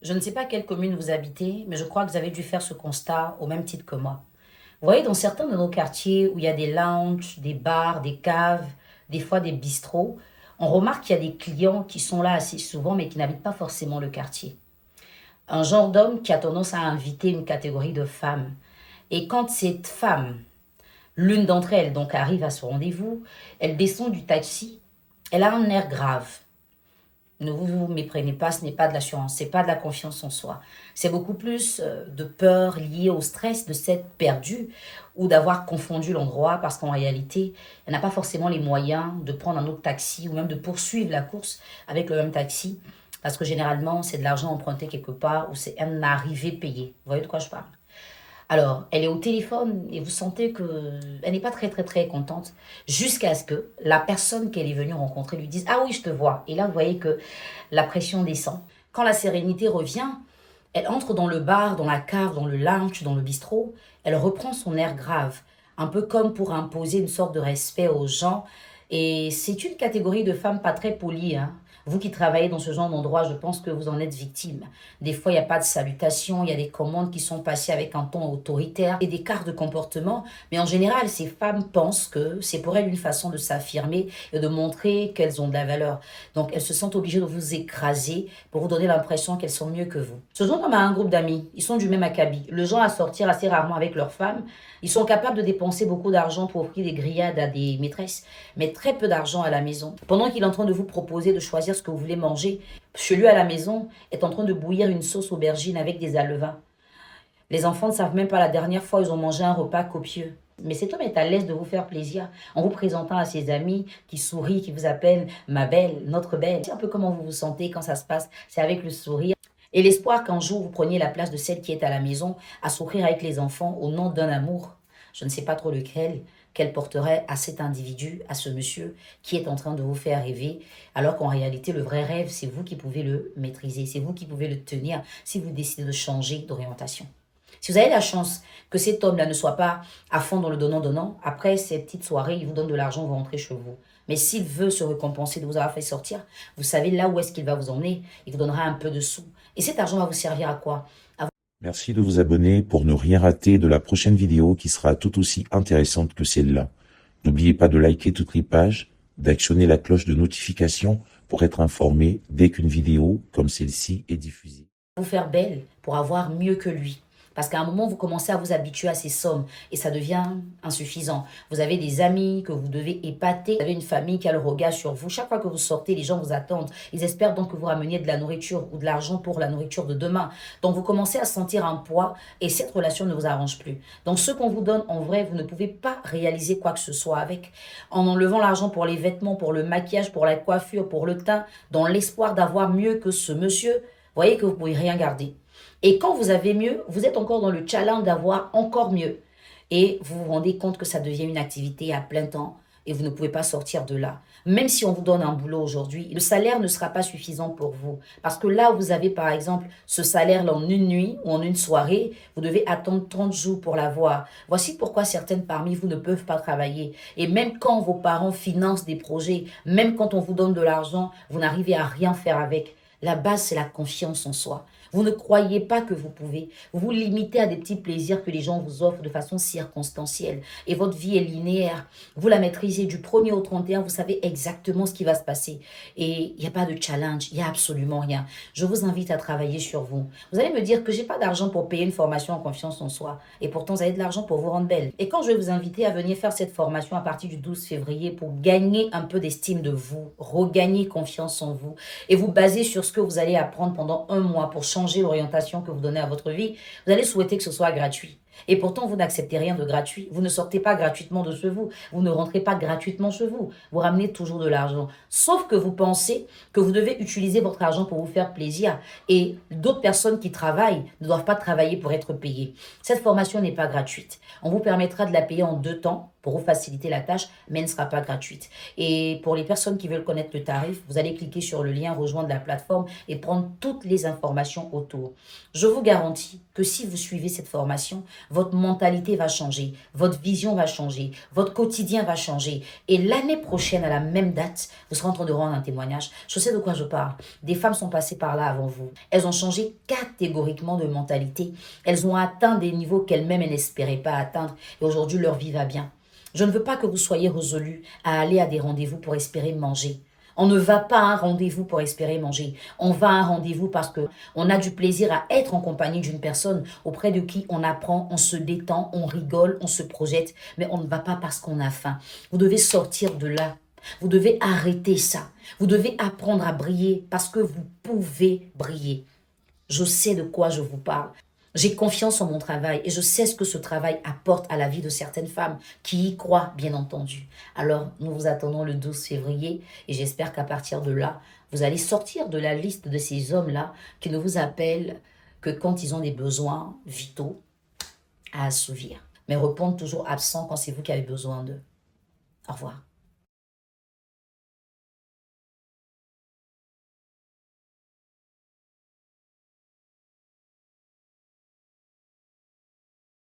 Je ne sais pas quelle commune vous habitez, mais je crois que vous avez dû faire ce constat au même titre que moi. Vous voyez, dans certains de nos quartiers où il y a des lounges, des bars, des caves, des fois des bistrots, on remarque qu'il y a des clients qui sont là assez souvent, mais qui n'habitent pas forcément le quartier. Un genre d'homme qui a tendance à inviter une catégorie de femmes. Et quand cette femme, l'une d'entre elles, donc arrive à ce rendez-vous, elle descend du taxi, elle a un air grave. Ne vous méprenez pas, ce n'est pas de l'assurance, c'est pas de la confiance en soi. C'est beaucoup plus de peur liée au stress de s'être perdue ou d'avoir confondu l'endroit parce qu'en réalité, elle n'a pas forcément les moyens de prendre un autre taxi ou même de poursuivre la course avec le même taxi parce que généralement, c'est de l'argent emprunté quelque part ou c'est un arrivé payé. Vous voyez de quoi je parle? Alors, elle est au téléphone et vous sentez que elle n'est pas très très très contente jusqu'à ce que la personne qu'elle est venue rencontrer lui dise: «Ah oui, je te vois». Et là, vous voyez que la pression descend. Quand la sérénité revient, elle entre dans le bar, dans la cave, dans le lounge, dans le bistrot. Elle reprend son air grave, un peu comme pour imposer une sorte de respect aux gens. Et c'est une catégorie de femmes pas très polies, hein. Vous qui travaillez dans ce genre d'endroit, je pense que vous en êtes victime. Des fois, il n'y a pas de salutation, il y a des commandes qui sont passées avec un ton autoritaire et des cartes de comportement. Mais en général, ces femmes pensent que c'est pour elles une façon de s'affirmer et de montrer qu'elles ont de la valeur. Donc, elles se sentent obligées de vous écraser pour vous donner l'impression qu'elles sont mieux que vous. Ce genre comme a un groupe d'amis, ils sont du même acabit. Le genre à sortir assez rarement avec leurs femmes. Ils sont capables de dépenser beaucoup d'argent pour offrir des grillades à des maîtresses, mais très peu d'argent à la maison. Pendant qu'il est en train de vous proposer de choisir ce que vous voulez manger, chez lui à la maison est en train de bouillir une sauce aubergine avec des alevins. Les enfants ne savent même pas la dernière fois où ils ont mangé un repas copieux. Mais cet homme est à l'aise de vous faire plaisir en vous présentant à ses amis qui sourient, qui vous appellent ma belle, notre belle. C'est un peu comment vous vous sentez quand ça se passe, c'est avec le sourire. Et l'espoir qu'un jour vous preniez la place de celle qui est à la maison à sourire avec les enfants au nom d'un amour, je ne sais pas trop lequel, qu'elle porterait à cet individu, à ce monsieur qui est en train de vous faire rêver, alors qu'en réalité, le vrai rêve, c'est vous qui pouvez le maîtriser, c'est vous qui pouvez le tenir si vous décidez de changer d'orientation. Si vous avez la chance que cet homme-là ne soit pas à fond dans le donnant-donnant, après ces petites soirées, il vous donne de l'argent, vous rentrez chez vous. Mais s'il veut se récompenser de vous avoir fait sortir, vous savez là où est-ce qu'il va vous emmener. Il vous donnera un peu de sous. Et cet argent va vous servir à quoi? Merci de vous abonner pour ne rien rater de la prochaine vidéo qui sera tout aussi intéressante que celle-là. N'oubliez pas de liker toutes les pages, d'actionner la cloche de notification pour être informé dès qu'une vidéo comme celle-ci est diffusée. Vous faire belle pour avoir mieux que lui. Parce qu'à un moment, vous commencez à vous habituer à ces sommes et ça devient insuffisant. Vous avez des amis que vous devez épater. Vous avez une famille qui a le regard sur vous. Chaque fois que vous sortez, les gens vous attendent. Ils espèrent donc que vous rameniez de la nourriture ou de l'argent pour la nourriture de demain. Donc, vous commencez à sentir un poids et cette relation ne vous arrange plus. Donc, ce qu'on vous donne, en vrai, vous ne pouvez pas réaliser quoi que ce soit avec. En enlevant l'argent pour les vêtements, pour le maquillage, pour la coiffure, pour le teint, dans l'espoir d'avoir mieux que ce monsieur, voyez que vous ne pouvez rien garder. Et quand vous avez mieux, vous êtes encore dans le challenge d'avoir encore mieux. Et vous vous rendez compte que ça devient une activité à plein temps et vous ne pouvez pas sortir de là. Même si on vous donne un boulot aujourd'hui, le salaire ne sera pas suffisant pour vous. Parce que là où vous avez par exemple ce salaire-là en une nuit ou en une soirée, vous devez attendre 30 jours pour l'avoir. Voici pourquoi certaines parmi vous ne peuvent pas travailler. Et même quand vos parents financent des projets, même quand on vous donne de l'argent, vous n'arrivez à rien faire avec. La base, c'est la confiance en soi. Vous ne croyez pas que vous pouvez. Vous vous limitez à des petits plaisirs que les gens vous offrent de façon circonstancielle. Et votre vie est linéaire. Vous la maîtrisez du 1er au 31. Vous savez exactement ce qui va se passer. Et il n'y a pas de challenge. Il n'y a absolument rien. Je vous invite à travailler sur vous. Vous allez me dire que j'ai pas d'argent pour payer une formation en confiance en soi. Et pourtant, vous avez de l'argent pour vous rendre belle. Et quand je vais vous inviter à venir faire cette formation à partir du 12 février pour gagner un peu d'estime de vous, regagner confiance en vous et vous baser sur ce que vous allez apprendre pendant un mois pour changer l'orientation que vous donnez à votre vie, vous allez souhaiter que ce soit gratuit. Et pourtant, vous n'acceptez rien de gratuit. Vous ne sortez pas gratuitement de chez vous. Vous ne rentrez pas gratuitement chez vous. Vous ramenez toujours de l'argent. Sauf que vous pensez que vous devez utiliser votre argent pour vous faire plaisir. Et d'autres personnes qui travaillent ne doivent pas travailler pour être payées. Cette formation n'est pas gratuite. On vous permettra de la payer en 2 temps. pour vous faciliter la tâche, mais elle ne sera pas gratuite. Et pour les personnes qui veulent connaître le tarif, vous allez cliquer sur le lien rejoindre la plateforme et prendre toutes les informations autour. Je vous garantis que si vous suivez cette formation, votre mentalité va changer, votre vision va changer, votre quotidien va changer. Et l'année prochaine, à la même date, vous serez en train de rendre un témoignage. Je sais de quoi je parle. Des femmes sont passées par là avant vous. Elles ont changé catégoriquement de mentalité. Elles ont atteint des niveaux qu'elles-mêmes n'espéraient pas atteindre. Et aujourd'hui, leur vie va bien. Je ne veux pas que vous soyez résolus à aller à des rendez-vous pour espérer manger. On ne va pas à un rendez-vous pour espérer manger. On va à un rendez-vous parce que on a du plaisir à être en compagnie d'une personne auprès de qui on apprend, on se détend, on rigole, on se projette, mais on ne va pas parce qu'on a faim. Vous devez sortir de là. Vous devez arrêter ça. Vous devez apprendre à briller parce que vous pouvez briller. Je sais de quoi je vous parle. J'ai confiance en mon travail et je sais ce que ce travail apporte à la vie de certaines femmes qui y croient, bien entendu. Alors, nous vous attendons le 12 février et j'espère qu'à partir de là, vous allez sortir de la liste de ces hommes-là qui ne vous appellent que quand ils ont des besoins vitaux à assouvir, mais répondent toujours absents quand c'est vous qui avez besoin d'eux. Au revoir.